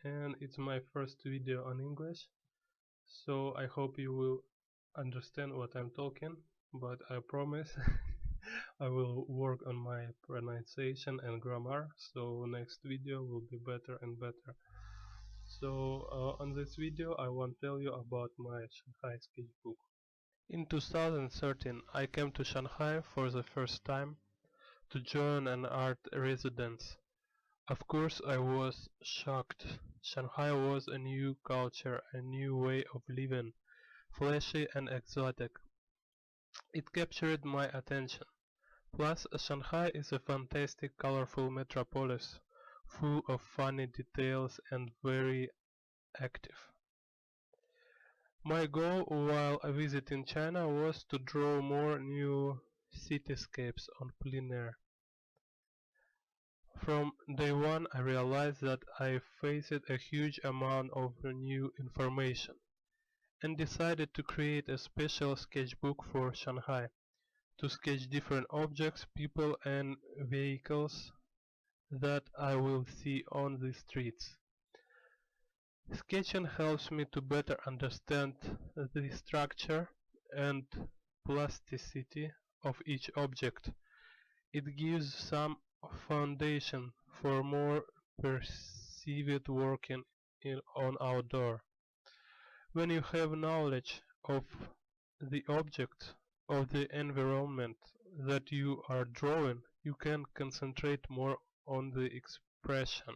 and it's my first video on English, so I hope you will understand what I'm talking, but I promise I will work on my pronunciation and grammar, so next video will be better and better. So on this video I want to tell you about my Shanghai sketchbook. In 2013 I came to Shanghai for the first time to join an art residence. Of course I was shocked. Shanghai was a new culture, a new way of living, flashy and exotic. It captured my attention. Plus, Shanghai is a fantastic, colorful metropolis, full of funny details and very active. My goal while visiting China was to draw more new cityscapes on plein air. From day one I realized that I faced a huge amount of new information, and decided to create a special sketchbook for Shanghai, to sketch different objects, people and vehicles that I will see on the streets. Sketching helps me to better understand the structure and plasticity of each object. It gives some foundation for more perceived working on outdoor. When you have knowledge of the object, of the environment that you are drawing, you can concentrate more on the expression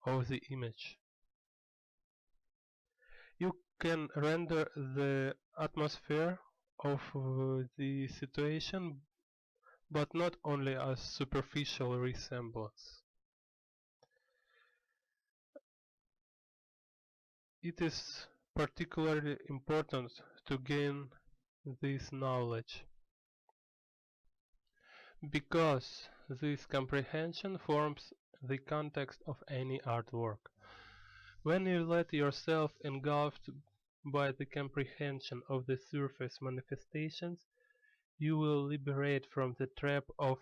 of the image. You can render the atmosphere of the situation, but not only as superficial resemblance. It is particularly important to gain this knowledge, because this comprehension forms the context of any artwork. When you let yourself engulfed by the comprehension of the surface manifestations, you will liberate from the trap of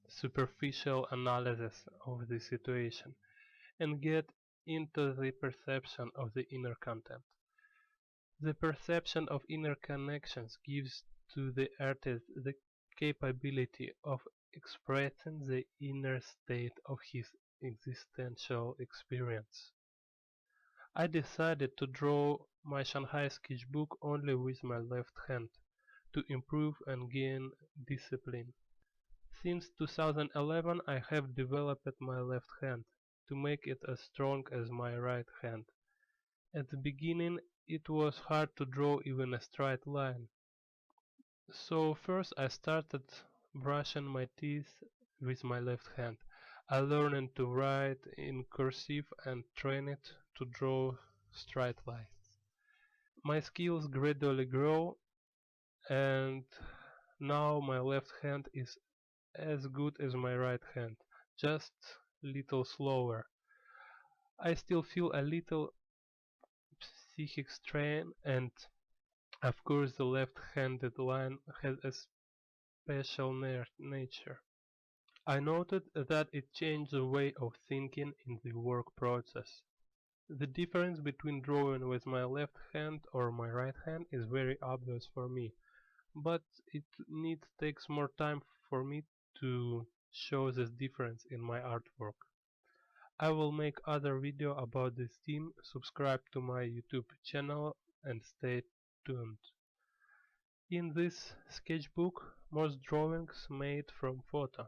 superficial analysis of the situation and get into the perception of the inner content. The perception of inner connections gives to the artist the capability of expressing the inner state of his existential experience. I decided to draw my Shanghai sketchbook only with my left hand, to improve and gain discipline. Since 2011 I have developed my left hand, to make it as strong as my right hand. At the beginning it was hard to draw even a straight line. So first I started brushing my teeth with my left hand. I learned to write in cursive and trained to draw straight lines. My skills gradually grow, and now my left hand is as good as my right hand, just little slower. I still feel a little psychic strain, and of course the left-handed line has a special nature. I noted that it changed the way of thinking in the work process. The difference between drawing with my left hand or my right hand is very obvious for me, but it takes more time for me to show this difference in my artwork. I will make other video about this theme. Subscribe to my YouTube channel and stay tuned. In this sketchbook, most drawings made from photo.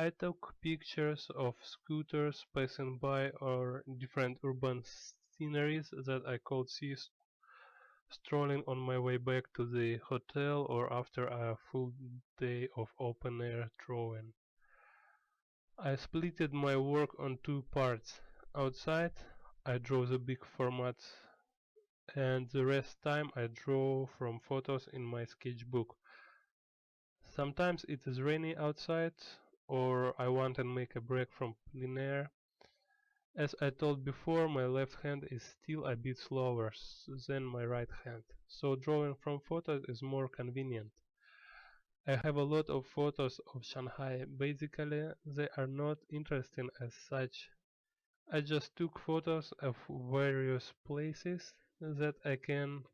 I took pictures of scooters passing by or different urban sceneries that I could see strolling on my way back to the hotel or after a full day of open air drawing. I splitted my work on two parts. Outside I draw the big format, and the rest time I draw from photos in my sketchbook. Sometimes it is rainy outside, or I want to make a break from plein air. As I told before, my left hand is still a bit slower than my right hand, so drawing from photos is more convenient. I have a lot of photos of Shanghai. Basically, they are not interesting as such. I just took photos of various places that I can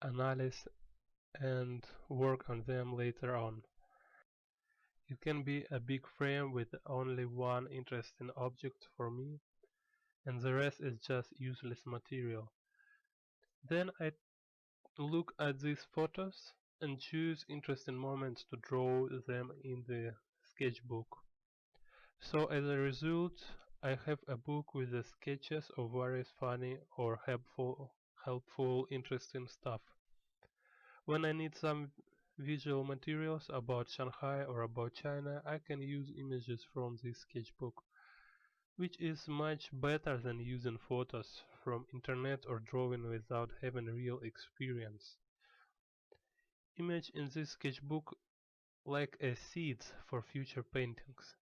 analyze and work on them later on. It can be a big frame with only one interesting object for me, and the rest is just useless material. Then I look at these photos and choose interesting moments to draw them in the sketchbook. So as a result, I have a book with the sketches of various funny or helpful, interesting stuff. When I need some visual materials about Shanghai or about China, I can use images from this sketchbook, which is much better than using photos from internet or drawing without having real experience. Image in this sketchbook like a seed for future paintings.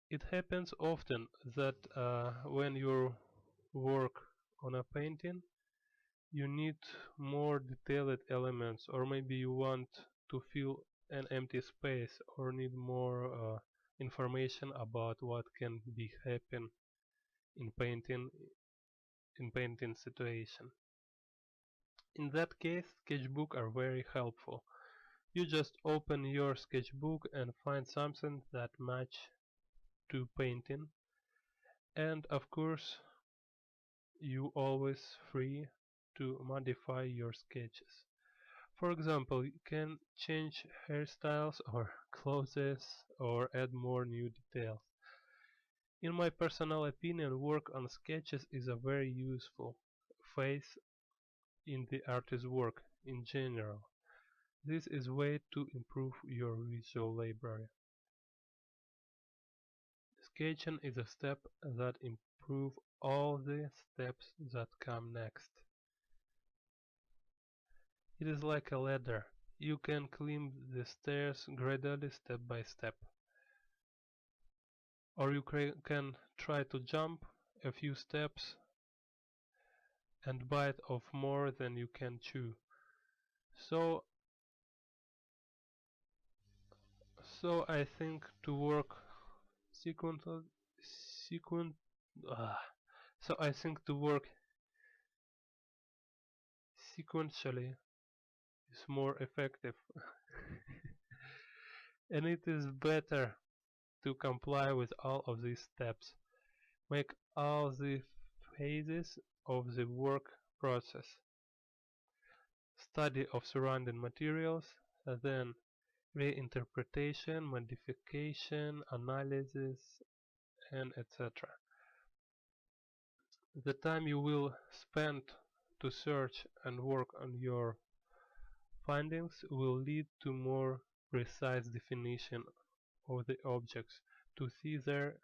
It happens often that when you work on a painting, you need more detailed elements, or maybe you want to fill an empty space, or need more information about what can be happen in painting situation. In that case, sketchbook are very helpful. You just open your sketchbook and find something that match to painting, and of course you always free to modify your sketches. For example, you can change hairstyles or clothes or add more new details. In my personal opinion, work on sketches is a very useful phase in the artist's work in general. This is a way to improve your visual library. Sketching is a step that improves all the steps that come next. It is like a ladder. You can climb the stairs gradually step by step. Or you can try to jump a few steps and bite off more than you can chew. So, so I think to work sequent, sequent, ah, so I think to work sequentially is more effective, and it is better to comply with all of these steps. Make all the phases of the work process. Study of surrounding materials, then reinterpretation, modification, analysis, and etc. The time you will spend to search and work on your findings will lead to more precise definition of the objects, to see their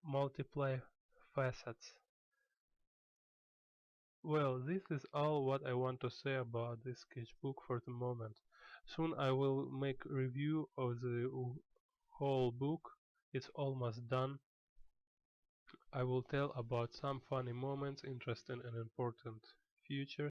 multiple facets. Well, this is all what I want to say about this sketchbook for the moment. Soon I will make review of the whole book. It's almost done. I will tell about some funny moments, interesting and important features.